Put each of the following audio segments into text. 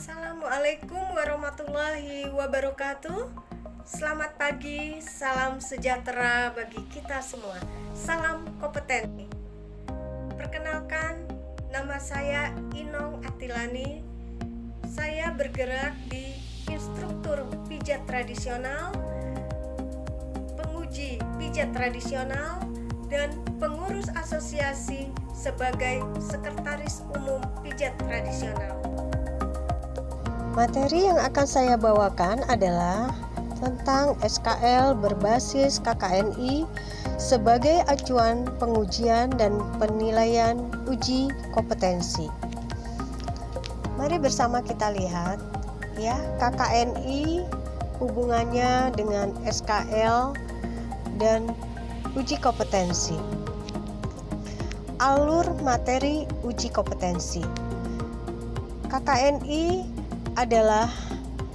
Assalamualaikum warahmatullahi wabarakatuh. Selamat pagi, salam sejahtera bagi kita semua. Salam kompeten. Perkenalkan, nama saya Inong Atilani. Saya bergerak di instruktur pijat tradisional, penguji pijat tradisional, dan pengurus asosiasi sebagai sekretaris umum pijat tradisional. Materi yang akan saya bawakan adalah tentang SKL berbasis KKNI sebagai acuan pengujian dan penilaian uji kompetensi. Mari bersama kita lihat ya, KKNI hubungannya dengan SKL dan uji kompetensi. Alur materi uji kompetensi. KKNI adalah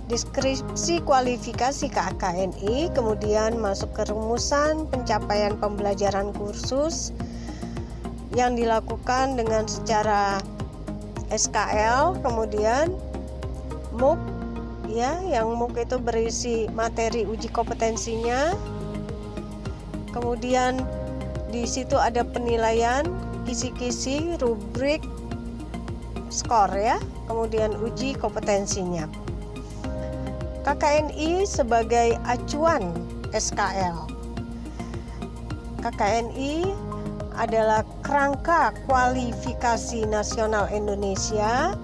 deskripsi kualifikasi KKNI, kemudian masuk ke rumusan pencapaian pembelajaran kursus yang dilakukan dengan secara SKL, kemudian MOOC ya, yang MOOC itu berisi materi uji kompetensinya. Kemudian di situ ada penilaian, kisi-kisi, rubrik, skor ya, kemudian uji kompetensinya. KKNI sebagai acuan SKL. KKNI adalah kerangka kualifikasi nasional Indonesia,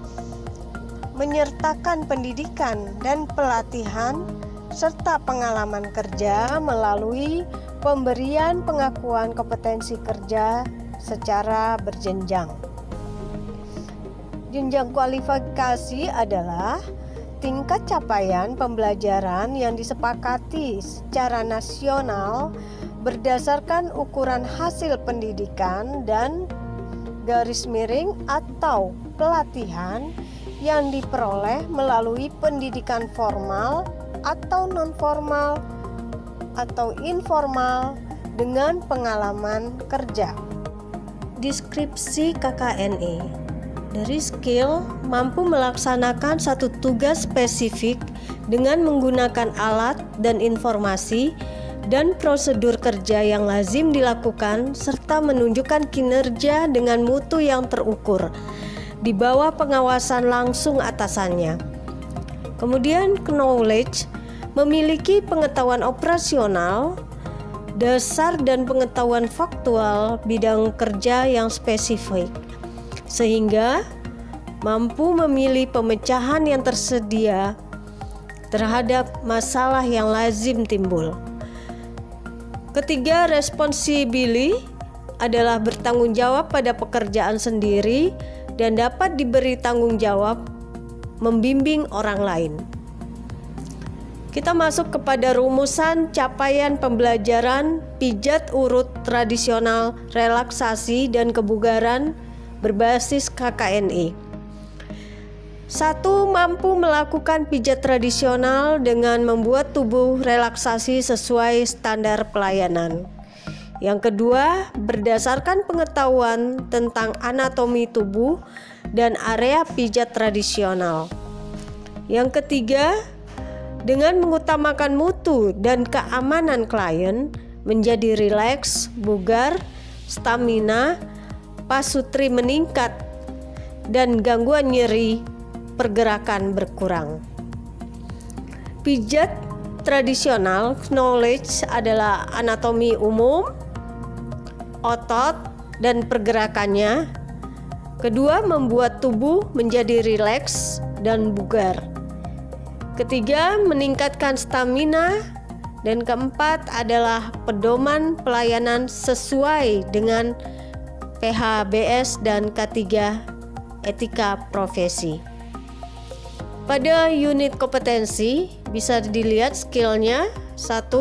menyertakan pendidikan dan pelatihan serta pengalaman kerja melalui pemberian pengakuan kompetensi kerja secara berjenjang. Jenjang kualifikasi adalah tingkat capaian pembelajaran yang disepakati secara nasional berdasarkan ukuran hasil pendidikan dan garis miring atau pelatihan yang diperoleh melalui pendidikan formal atau non-formal atau informal dengan pengalaman kerja. Deskripsi KKNI. Dari skill, mampu melaksanakan satu tugas spesifik dengan menggunakan alat dan informasi dan prosedur kerja yang lazim dilakukan serta menunjukkan kinerja dengan mutu yang terukur di bawah pengawasan langsung atasannya. Kemudian knowledge, memiliki pengetahuan operasional, dasar dan pengetahuan faktual bidang kerja yang spesifik, sehingga mampu memilih pemecahan yang tersedia terhadap masalah yang lazim timbul. Ketiga, responsibility adalah bertanggung jawab pada pekerjaan sendiri dan dapat diberi tanggung jawab membimbing orang lain. Kita masuk kepada rumusan capaian pembelajaran pijat urut tradisional, relaksasi dan kebugaran berbasis KKNI. 1. Mampu melakukan pijat tradisional dengan membuat tubuh relaksasi sesuai standar pelayanan. Yang kedua, berdasarkan pengetahuan tentang anatomi tubuh dan area pijat tradisional. Yang ketiga, dengan mengutamakan mutu dan keamanan klien, menjadi rileks, bugar, stamina, pasutri meningkat, dan gangguan nyeri pergerakan berkurang. Pijat tradisional knowledge adalah anatomi umum, otot, dan pergerakannya. Kedua, membuat tubuh menjadi rileks dan bugar. Ketiga, meningkatkan stamina. Dan keempat adalah pedoman pelayanan sesuai dengan PHBS dan K3 etika profesi. Pada unit kompetensi bisa dilihat skillnya. 1.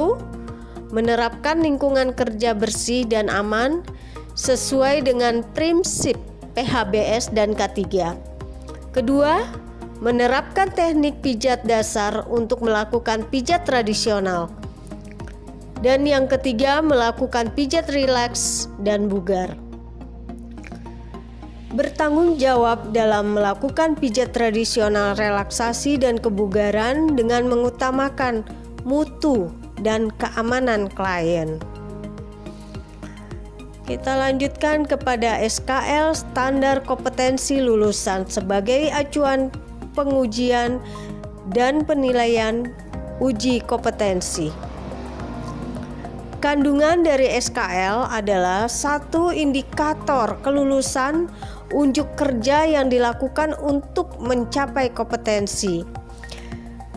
Menerapkan lingkungan kerja bersih dan aman sesuai dengan prinsip PHBS dan K3. Kedua, menerapkan teknik pijat dasar untuk melakukan pijat tradisional. Dan yang ketiga, melakukan pijat rileks dan bugar. bertanggung jawab dalam melakukan pijat tradisional relaksasi dan kebugaran dengan mengutamakan mutu dan keamanan klien. Kita lanjutkan kepada SKL, standar kompetensi lulusan, sebagai acuan pengujian dan penilaian uji kompetensi. Kandungan dari SKL adalah satu indikator kelulusan unjuk kerja yang dilakukan untuk mencapai kompetensi.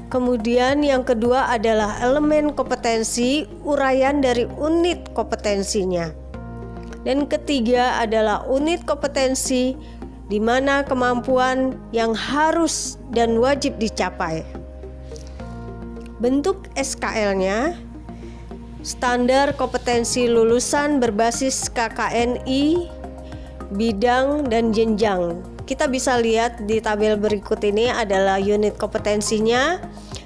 Kemudian yang kedua adalah elemen kompetensi, uraian dari unit kompetensinya. Dan ketiga adalah unit kompetensi, di mana kemampuan yang harus dan wajib dicapai. Bentuk SKL-nya, standar kompetensi lulusan berbasis KKNI, bidang dan jenjang. Kita bisa lihat di tabel berikut ini adalah unit kompetensinya,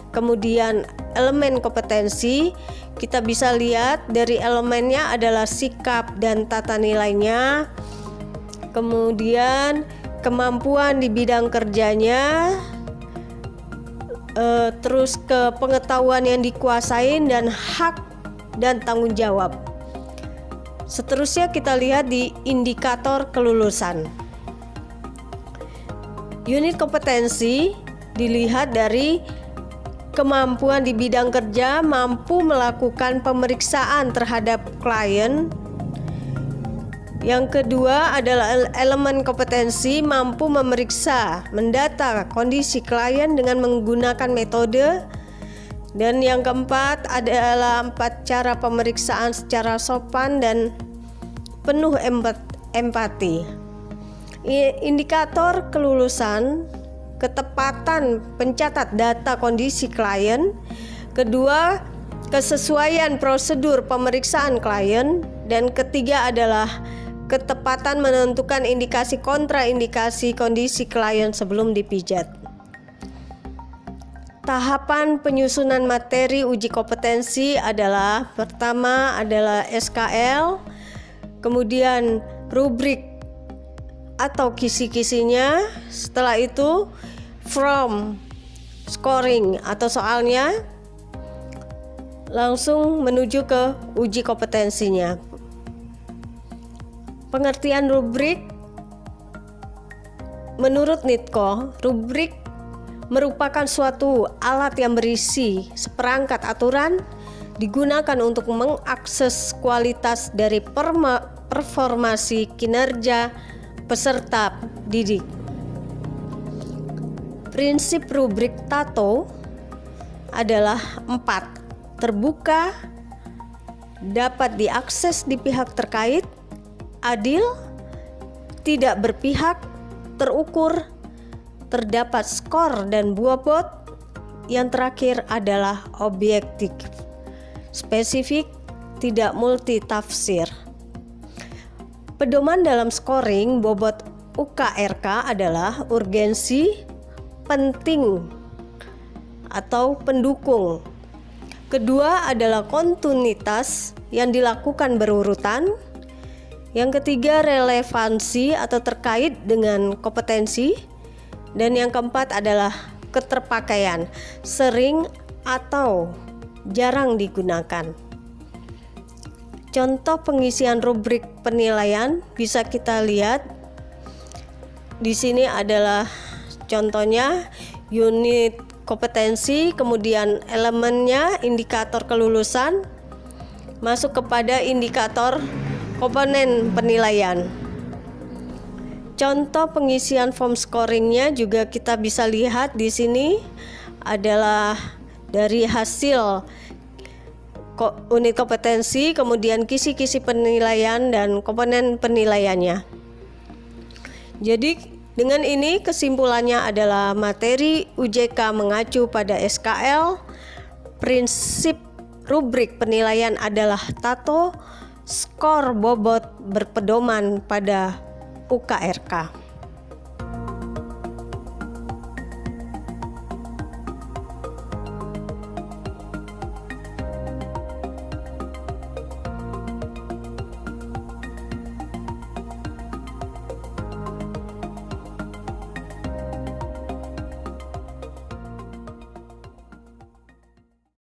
kemudian elemen kompetensi. Kita bisa lihat dari elemennya adalah sikap dan tata nilainya, kemudian kemampuan di bidang kerjanya, terus ke pengetahuan yang dikuasain dan hak dan tanggung jawab. Seterusnya kita lihat di indikator kelulusan. Unit kompetensi dilihat dari kemampuan di bidang kerja, mampu melakukan pemeriksaan terhadap klien. Yang kedua adalah elemen kompetensi, mampu memeriksa, mendata kondisi klien dengan menggunakan metode. Dan yang keempat adalah 4 cara pemeriksaan secara sopan dan penuh empati. Indikator kelulusan, ketepatan pencatat data kondisi klien. Kedua, kesesuaian prosedur pemeriksaan klien. Dan ketiga adalah ketepatan menentukan indikasi kontraindikasi kondisi klien sebelum dipijat. Tahapan penyusunan materi uji kompetensi adalah pertama adalah SKL, kemudian rubrik atau kisi-kisinya, setelah itu from, scoring atau soalnya, langsung menuju ke uji kompetensinya. Pengertian rubrik menurut NITKO, rubrik merupakan suatu alat yang berisi seperangkat aturan digunakan untuk mengakses kualitas dari performasi kinerja peserta didik. Prinsip rubrik TATO adalah 4. Terbuka, dapat diakses di pihak terkait, adil, tidak berpihak, terukur, terdapat skor dan bobot. Yang terakhir adalah objektif, spesifik, tidak multitafsir. Pedoman dalam scoring bobot UKRK adalah urgensi, penting, atau pendukung. Kedua adalah kontinuitas yang dilakukan berurutan. Yang ketiga relevansi atau terkait dengan kompetensi. Dan yang keempat adalah keterpakaian, sering atau jarang digunakan. Contoh pengisian rubrik penilaian bisa kita lihat di sini adalah contohnya unit kompetensi, kemudian elemennya indikator kelulusan, masuk kepada indikator komponen penilaian. Contoh pengisian form scoringnya juga kita bisa lihat di sini adalah dari hasil unit kompetensi, kemudian kisi-kisi penilaian dan komponen penilaiannya. Jadi dengan ini kesimpulannya adalah materi UJK mengacu pada SKL, prinsip rubrik penilaian adalah TATO, skor bobot berpedoman pada UKRK.